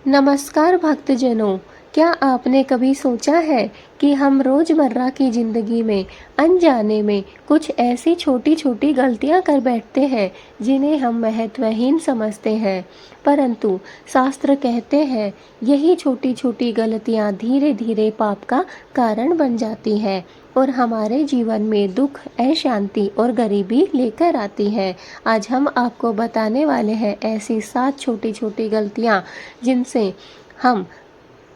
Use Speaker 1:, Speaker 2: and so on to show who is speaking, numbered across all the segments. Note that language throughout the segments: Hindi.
Speaker 1: नमस्कार भक्तजनों, क्या आपने कभी सोचा है कि हम रोज़मर्रा की ज़िंदगी में अनजाने में कुछ ऐसी छोटी-छोटी गलतियां कर बैठते हैं जिन्हें हम महत्वहीन समझते हैं, परंतु शास्त्र कहते हैं यही छोटी-छोटी गलतियां धीरे-धीरे पाप का कारण बन जाती हैं और हमारे जीवन में दुख, अशांति और गरीबी लेकर आती है। आज हम आपको बताने वाले हैं ऐसी 7 छोटी-छोटी गलतियां जिनसे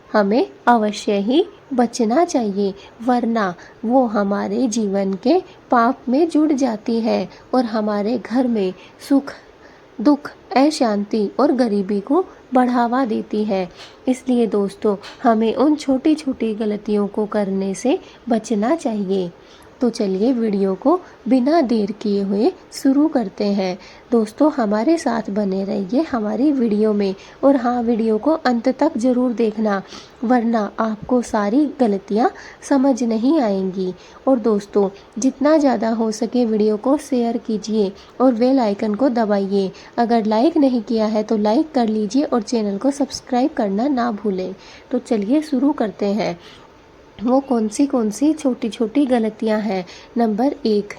Speaker 1: हमें अवश्य ही बचना चाहिए, वरना वो हमारे जीवन के पाप में जुड़ जाती है और हमारे घर में सुख, दुख, अशांति और गरीबी को बढ़ावा देती है। इसलिए दोस्तों, हमें उन छोटी छोटी गलतियों को करने से बचना चाहिए। तो चलिए वीडियो को बिना देर किए हुए शुरू करते हैं। दोस्तों, हमारे साथ बने रहिए हमारी वीडियो में और हाँ, वीडियो को अंत तक ज़रूर देखना, वरना आपको सारी गलतियाँ समझ नहीं आएंगी। और दोस्तों, जितना ज़्यादा हो सके वीडियो को शेयर कीजिए और बेल आइकन को दबाइए। अगर लाइक नहीं किया है तो लाइक कर लीजिए और चैनल को सब्सक्राइब करना ना भूलें। तो चलिए शुरू करते हैं। वो कौन सी छोटी छोटी गलतियां हैं। नंबर 1,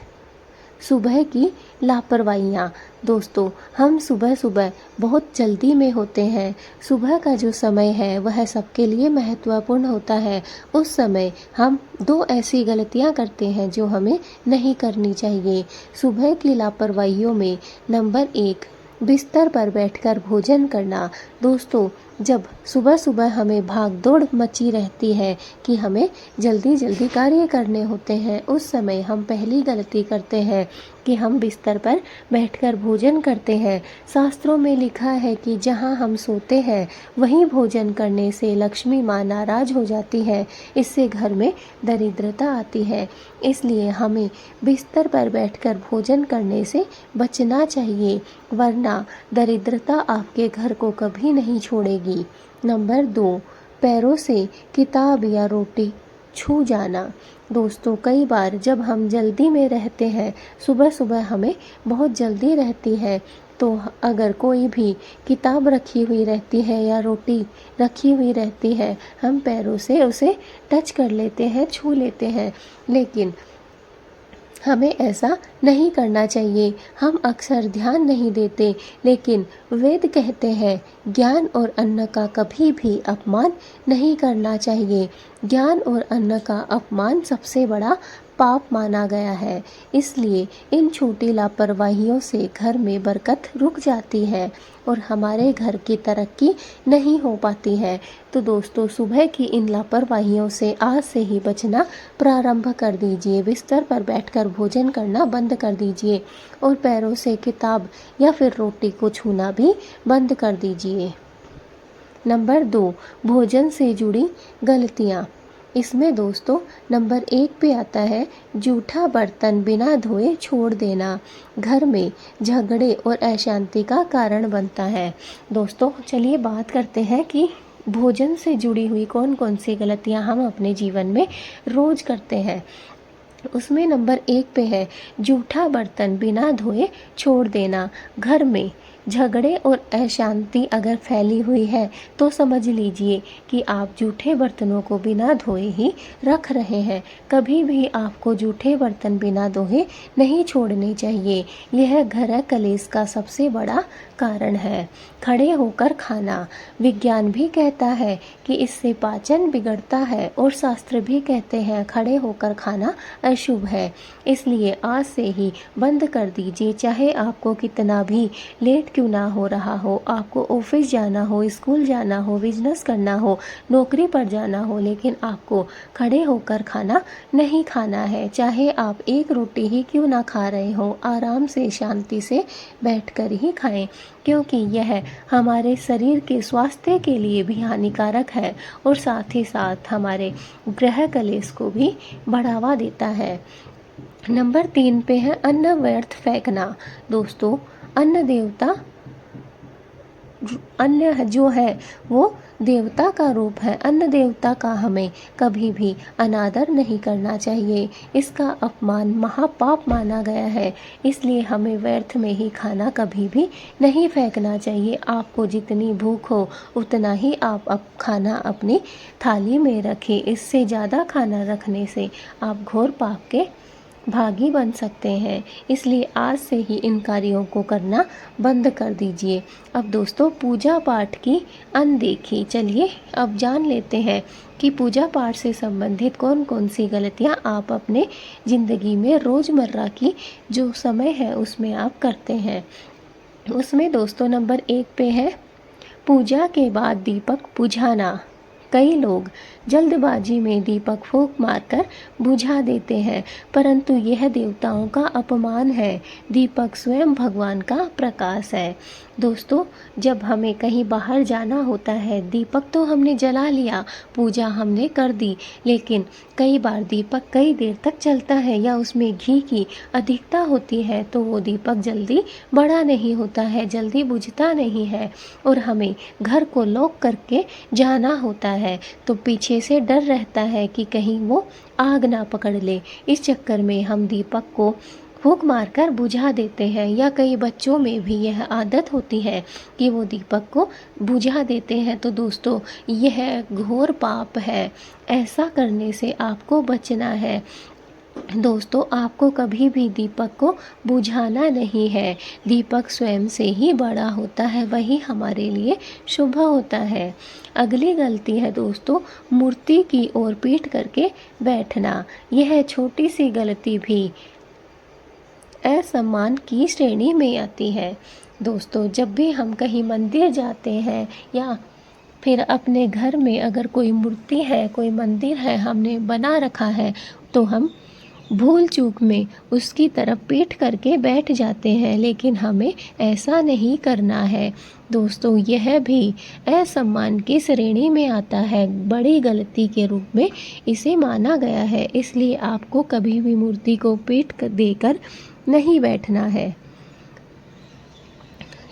Speaker 1: सुबह की लापरवाहियाँ। दोस्तों, हम सुबह सुबह बहुत जल्दी में होते हैं। सुबह का जो समय है वह सबके लिए महत्वपूर्ण होता है। उस समय हम 2 ऐसी गलतियां करते हैं जो हमें नहीं करनी चाहिए। सुबह की लापरवाहियों में नंबर 1, बिस्तर पर बैठकर भोजन करना। दोस्तों, जब सुबह सुबह हमें भाग दौड़ मची रहती है कि हमें जल्दी जल्दी कार्य करने होते हैं, उस समय हम पहली गलती करते हैं कि हम बिस्तर पर बैठकर भोजन करते हैं। शास्त्रों में लिखा है कि जहां हम सोते हैं वहीं भोजन करने से लक्ष्मी माँ नाराज हो जाती है, इससे घर में दरिद्रता आती है। इसलिए हमें बिस्तर पर बैठकर भोजन करने से बचना चाहिए, वरना दरिद्रता आपके घर को कभी नहीं छोड़ेगी। नंबर 2, पैरों से किताब या रोटी छू जाना। दोस्तों, कई बार जब हम जल्दी में रहते हैं, सुबह सुबह हमें बहुत जल्दी रहती है, तो अगर कोई भी किताब रखी हुई रहती है या रोटी रखी हुई रहती है, हम पैरों से उसे टच कर लेते हैं, छू लेते हैं, लेकिन हमें ऐसा नहीं करना चाहिए। हम अक्सर ध्यान नहीं देते, लेकिन वेद कहते हैं ज्ञान और अन्न का कभी भी अपमान नहीं करना चाहिए। ज्ञान और अन्न का अपमान सबसे बड़ा पाप माना गया है। इसलिए इन छोटी लापरवाहियों से घर में बरकत रुक जाती है और हमारे घर की तरक्की नहीं हो पाती है। तो दोस्तों, सुबह की इन लापरवाहियों से आज से ही बचना प्रारंभ कर दीजिए। बिस्तर पर बैठकर भोजन करना बंद कर दीजिए और पैरों से किताब या फिर रोटी को छूना भी बंद कर दीजिए। नंबर 2, भोजन से जुड़ी गलतियाँ। इसमें दोस्तों नंबर 1 पे आता है जूठा बर्तन बिना धोए छोड़ देना। घर में झगड़े और अशांति का कारण बनता है। दोस्तों, चलिए बात करते हैं कि भोजन से जुड़ी हुई कौन कौन सी गलतियां हम अपने जीवन में रोज करते हैं। उसमें नंबर 1 पे है जूठा बर्तन बिना धोए छोड़ देना। घर में झगड़े और अशांति अगर फैली हुई है तो समझ लीजिए कि आप जूठे बर्तनों को बिना धोए ही रख रहे हैं। कभी भी आपको जूठे बर्तन बिना धोए नहीं छोड़ने चाहिए। यह घर कलेश का सबसे बड़ा कारण है। खड़े होकर खाना। विज्ञान भी कहता है कि इससे पाचन बिगड़ता है और शास्त्र भी कहते हैं खड़े होकर खाना अशुभ है। इसलिए आज से ही बंद कर दीजिए। चाहे आपको कितना भी लेट क्यों ना हो रहा हो, आपको ऑफिस जाना हो, स्कूल जाना हो, बिजनेस करना हो, नौकरी पर जाना हो, लेकिन आपको खड़े होकर खाना नहीं खाना है। चाहे आप एक रोटी ही क्यों ना खा रहे हो, आराम से शांति से बैठकर ही खाएं, क्योंकि यह हमारे शरीर के स्वास्थ्य के लिए भी हानिकारक है और साथ ही साथ हमारे ग्रह कलेश को भी बढ़ावा देता है। नंबर 3 पे है अन्न व्यर्थ फेंकना। दोस्तों, अन्न देवता अन्न जो है वो देवता का रूप है। अन्न देवता का हमें कभी भी अनादर नहीं करना चाहिए। इसका अपमान महापाप माना गया है, इसलिए हमें व्यर्थ में ही खाना कभी भी नहीं फेंकना चाहिए। आपको जितनी भूख हो उतना ही आप खाना अपनी थाली में रखें। इससे ज़्यादा खाना रखने से आप घोर पाप के भागी बन सकते हैं। इसलिए आज से ही इन कार्यों को करना बंद कर दीजिए। अब दोस्तों, पूजा पाठ की अनदेखी। चलिए अब जान लेते हैं कि पूजा पाठ से संबंधित कौन कौन सी गलतियां आप अपने ज़िंदगी में रोज़मर्रा की जो समय है उसमें आप करते हैं। उसमें दोस्तों नंबर 1 पे है पूजा के बाद दीपक बुझाना। कई लोग जल्दबाजी में दीपक फूंक मारकर बुझा देते हैं, परंतु यह देवताओं का अपमान है। दीपक स्वयं भगवान का प्रकाश है। दोस्तों, जब हमें कहीं बाहर जाना होता है, दीपक तो हमने जला लिया, पूजा हमने कर दी, लेकिन कई बार दीपक कई देर तक चलता है या उसमें घी की अधिकता होती है तो वो दीपक जल्दी बड़ा नहीं होता है, जल्दी बुझता नहीं है और हमें घर को लॉक करके जाना होता है। तो पीछे से डर रहता है कि कहीं वो आग ना पकड़ ले। इस चक्कर में हम दीपक को फूंक मारकर बुझा देते हैं, या कई बच्चों में भी यह आदत होती है कि वो दीपक को बुझा देते हैं। तो दोस्तों, यह घोर पाप है। ऐसा करने से आपको बचना है। दोस्तों, आपको कभी भी दीपक को बुझाना नहीं है। दीपक स्वयं से ही बड़ा होता है, वही हमारे लिए शुभ होता है। अगली गलती है दोस्तों, मूर्ति की ओर पीठ करके बैठना। यह छोटी सी गलती भी असम्मान की श्रेणी में आती है। दोस्तों, जब भी हम कहीं मंदिर जाते हैं या फिर अपने घर में अगर कोई मूर्ति है, कोई मंदिर है हमने बना रखा है, तो हम भूल चूक में उसकी तरफ पीठ करके बैठ जाते हैं, लेकिन हमें ऐसा नहीं करना है। दोस्तों, यह भी असम्मान की श्रेणी में आता है, बड़ी गलती के रूप में इसे माना गया है। इसलिए आपको कभी भी मूर्ति को पीठ देकर नहीं बैठना है।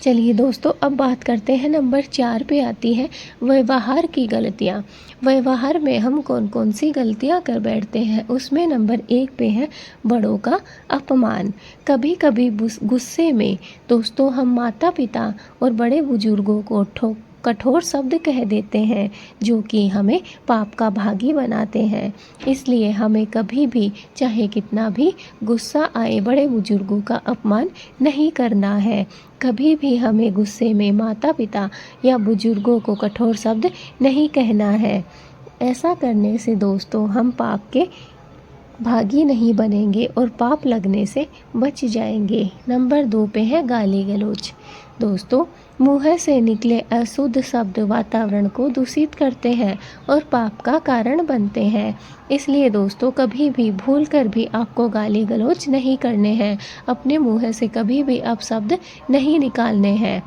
Speaker 1: चलिए दोस्तों, अब बात करते हैं नंबर 4 पे आती है व्यवहार की गलतियाँ। व्यवहार में हम कौन कौन सी गलतियाँ कर बैठते हैं, उसमें नंबर 1 पे है बड़ों का अपमान। कभी कभी गुस्से में दोस्तों हम माता पिता और बड़े बुजुर्गों को कठोर शब्द कह देते हैं, जो कि हमें पाप का भागी बनाते हैं। इसलिए हमें कभी भी चाहे कितना भी गुस्सा आए, बड़े बुजुर्गों का अपमान नहीं करना है। कभी भी हमें गुस्से में माता पिता या बुजुर्गों को कठोर शब्द नहीं कहना है। ऐसा करने से दोस्तों हम पाप के भागी नहीं बनेंगे और पाप लगने से बच जाएंगे। नंबर 2 पे है गाली गलौज। दोस्तों, मुँह से निकले अशुद्ध शब्द वातावरण को दूषित करते हैं और पाप का कारण बनते हैं। इसलिए दोस्तों, कभी भी भूल कर भी आपको गाली गलौज नहीं करने हैं। अपने मुँह से कभी भी आप शब्द नहीं निकालने हैं।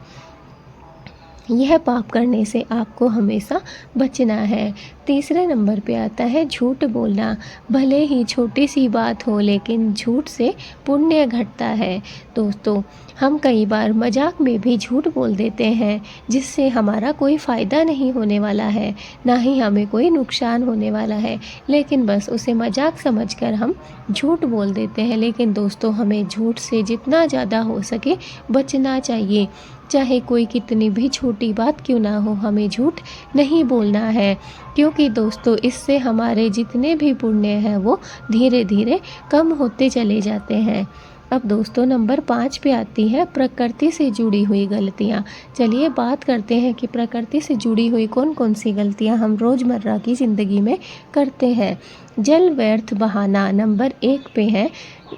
Speaker 1: यह पाप करने से आपको हमेशा बचना है। तीसरे नंबर पे आता है झूठ बोलना। भले ही छोटी सी बात हो, लेकिन झूठ से पुण्य घटता है। दोस्तों, हम कई बार मजाक में भी झूठ बोल देते हैं, जिससे हमारा कोई फ़ायदा नहीं होने वाला है, ना ही हमें कोई नुकसान होने वाला है, लेकिन बस उसे मजाक समझकर हम झूठ बोल देते हैं। लेकिन दोस्तों, हमें झूठ से जितना ज़्यादा हो सके बचना चाहिए। चाहे कोई कितनी भी छोटी बात क्यों ना हो, हमें झूठ नहीं बोलना है, क्योंकि दोस्तों इससे हमारे जितने भी पुण्य हैं वो धीरे धीरे कम होते चले जाते हैं। अब दोस्तों नंबर 5 पे आती है प्रकृति से जुड़ी हुई गलतियाँ। चलिए बात करते हैं कि प्रकृति से जुड़ी हुई कौन कौन सी गलतियाँ हम रोज़मर्रा की ज़िंदगी में करते हैं। जल व्यर्थ बहाना नंबर 1 पे है।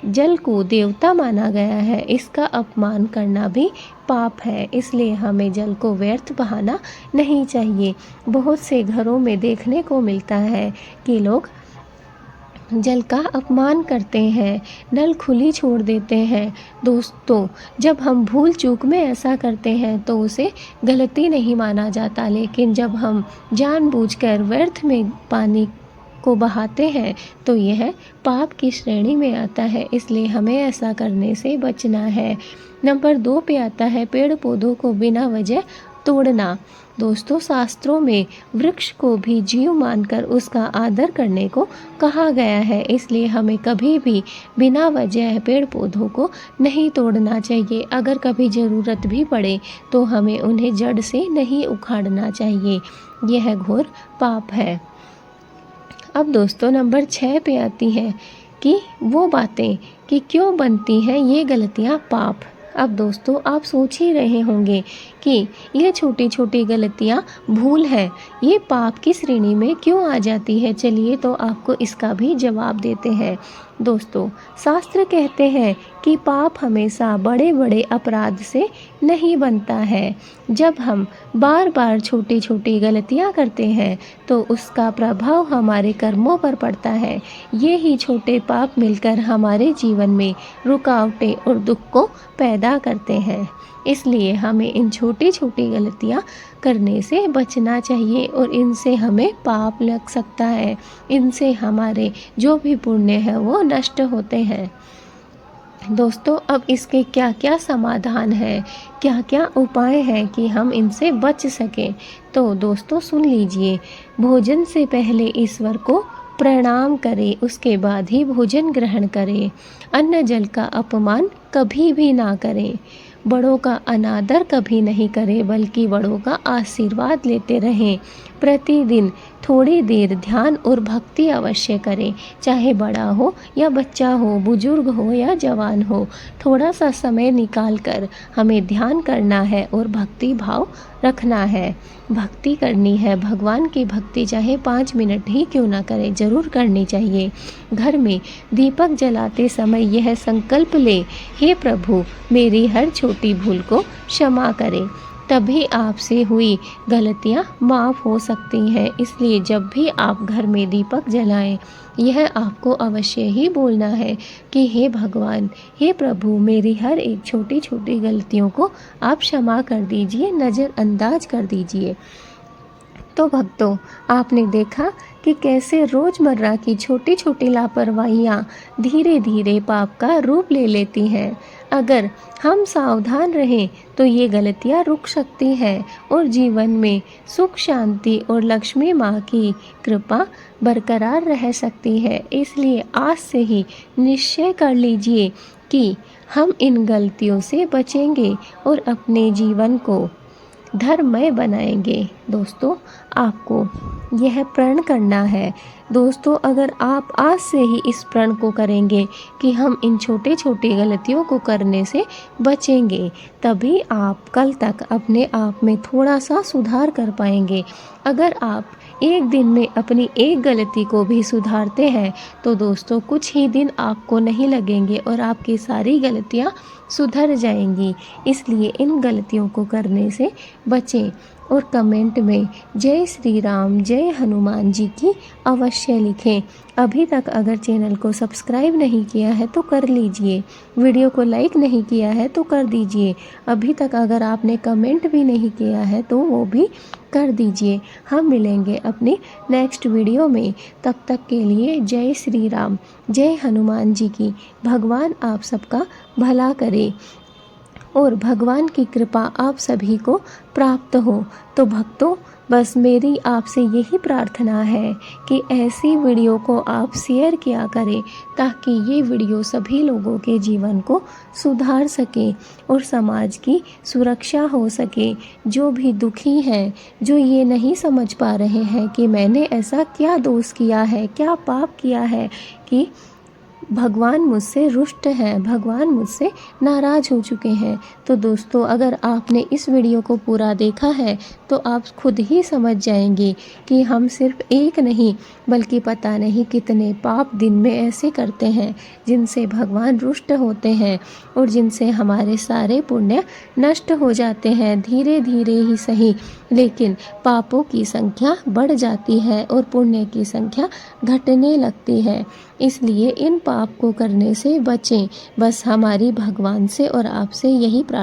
Speaker 1: जल को देवता माना गया है, इसका अपमान करना भी पाप है, इसलिए हमें जल को व्यर्थ बहाना नहीं चाहिए। बहुत से घरों में देखने को मिलता है कि लोग जल का अपमान करते हैं, नल खुली छोड़ देते हैं। दोस्तों, जब हम भूल चूक में ऐसा करते हैं तो उसे गलती नहीं माना जाता, लेकिन जब हम जानबूझकर व्यर्थ में पानी को बहाते हैं तो यह पाप की श्रेणी में आता है, इसलिए हमें ऐसा करने से बचना है। नंबर 2 पे आता है पेड़ पौधों को बिना वजह तोड़ना। दोस्तों, शास्त्रों में वृक्ष को भी जीव मानकर उसका आदर करने को कहा गया है, इसलिए हमें कभी भी बिना वजह पेड़ पौधों को नहीं तोड़ना चाहिए। अगर कभी ज़रूरत भी पड़े तो हमें उन्हें जड़ से नहीं उखाड़ना चाहिए। यह घोर पाप है। अब दोस्तों नंबर 6 पे आती है कि वो बातें कि क्यों बनती हैं ये गलतियाँ पाप। अब दोस्तों आप सोच ही रहे होंगे कि ये छोटी छोटी गलतियाँ भूल है, ये पाप की श्रेणी में क्यों आ जाती है। चलिए तो आपको इसका भी जवाब देते हैं। दोस्तों, शास्त्र कहते हैं कि पाप हमेशा बड़े बड़े अपराध से नहीं बनता है। जब हम बार बार छोटी छोटी गलतियां करते हैं तो उसका प्रभाव हमारे कर्मों पर पड़ता है। ये ही छोटे पाप मिलकर हमारे जीवन में रुकावटें और दुख को पैदा करते हैं। इसलिए हमें इन छोटी छोटी गलतियां करने से बचना चाहिए और इनसे हमें पाप लग सकता है। इनसे हमारे जो भी पुण्य है वो नष्ट होते हैं। दोस्तों, अब इसके क्या क्या समाधान है, क्या क्या उपाय हैं कि हम इनसे बच सकें। तो दोस्तों सुन लीजिए। भोजन से पहले ईश्वर को प्रणाम करें, उसके बाद ही भोजन ग्रहण करें। अन्न जल का अपमान कभी भी ना करें। बड़ों का अनादर कभी नहीं करें, बल्कि बड़ों का आशीर्वाद लेते रहें। प्रतिदिन थोड़ी देर ध्यान और भक्ति अवश्य करें, चाहे बड़ा हो या बच्चा हो, बुजुर्ग हो या जवान हो। थोड़ा सा समय निकाल कर हमें ध्यान करना है और भक्ति भाव रखना है। भक्ति करनी है, भगवान की भक्ति चाहे 5 मिनट ही क्यों ना करें, ज़रूर करनी चाहिए। घर में दीपक जलाते समय यह संकल्प ले, हे प्रभु मेरी हर छोटी भूल को क्षमा करें। तभी आपसे हुई गलतियां माफ़ हो सकती हैं। इसलिए जब भी आप घर में दीपक जलाएं, यह आपको अवश्य ही बोलना है कि हे भगवान, हे प्रभु मेरी हर एक छोटी छोटी गलतियों को आप क्षमा कर दीजिए, नज़रअंदाज कर दीजिए। तो भक्तों, आपने देखा कि कैसे रोज़मर्रा की छोटी छोटी लापरवाहियाँ धीरे धीरे पाप का रूप ले लेती हैं। अगर हम सावधान रहें तो ये गलतियाँ रुक सकती हैं और जीवन में सुख शांति और लक्ष्मी माँ की कृपा बरकरार रह सकती है। इसलिए आज से ही निश्चय कर लीजिए कि हम इन गलतियों से बचेंगे और अपने जीवन को धर्ममय बनाएंगे। दोस्तों, आपको यह प्रण करना है। दोस्तों, अगर आप आज से ही इस प्रण को करेंगे कि हम इन छोटे छोटे गलतियों को करने से बचेंगे, तभी आप कल तक अपने आप में थोड़ा सा सुधार कर पाएंगे। अगर आप एक दिन में अपनी एक गलती को भी सुधारते हैं तो दोस्तों कुछ ही दिन आपको नहीं लगेंगे और आपकी सारी गलतियां सुधर जाएंगी। इसलिए इन गलतियों को करने से बचें और कमेंट में जय श्री राम, जय हनुमान जी की अवश्य लिखें। अभी तक अगर चैनल को सब्सक्राइब नहीं किया है तो कर लीजिए, वीडियो को लाइक नहीं किया है तो कर दीजिए। अभी तक अगर आपने कमेंट भी नहीं किया है तो वो भी कर दीजिए। हम मिलेंगे अपनी नेक्स्ट वीडियो में। तब तक के लिए जय श्री राम, जय हनुमान जी की। भगवान आप सबका भला करे और भगवान की कृपा आप सभी को प्राप्त हो। तो भक्तों, बस मेरी आपसे यही प्रार्थना है कि ऐसी वीडियो को आप शेयर किया करें ताकि ये वीडियो सभी लोगों के जीवन को सुधार सके और समाज की सुरक्षा हो सके। जो भी दुखी हैं, जो ये नहीं समझ पा रहे हैं कि मैंने ऐसा क्या दोष किया है, क्या पाप किया है कि भगवान मुझसे रुष्ट हैं, भगवान मुझसे नाराज़ हो चुके हैं। तो दोस्तों, अगर आपने इस वीडियो को पूरा देखा है तो आप खुद ही समझ जाएंगे कि हम सिर्फ एक नहीं बल्कि पता नहीं कितने पाप दिन में ऐसे करते हैं जिनसे भगवान रुष्ट होते हैं और जिनसे हमारे सारे पुण्य नष्ट हो जाते हैं। धीरे धीरे ही सही, लेकिन पापों की संख्या बढ़ जाती है और पुण्य की संख्या घटने लगती है। इसलिए इन पाप को करने से बचें। बस हमारी भगवान से और आपसे यही प्रार्थना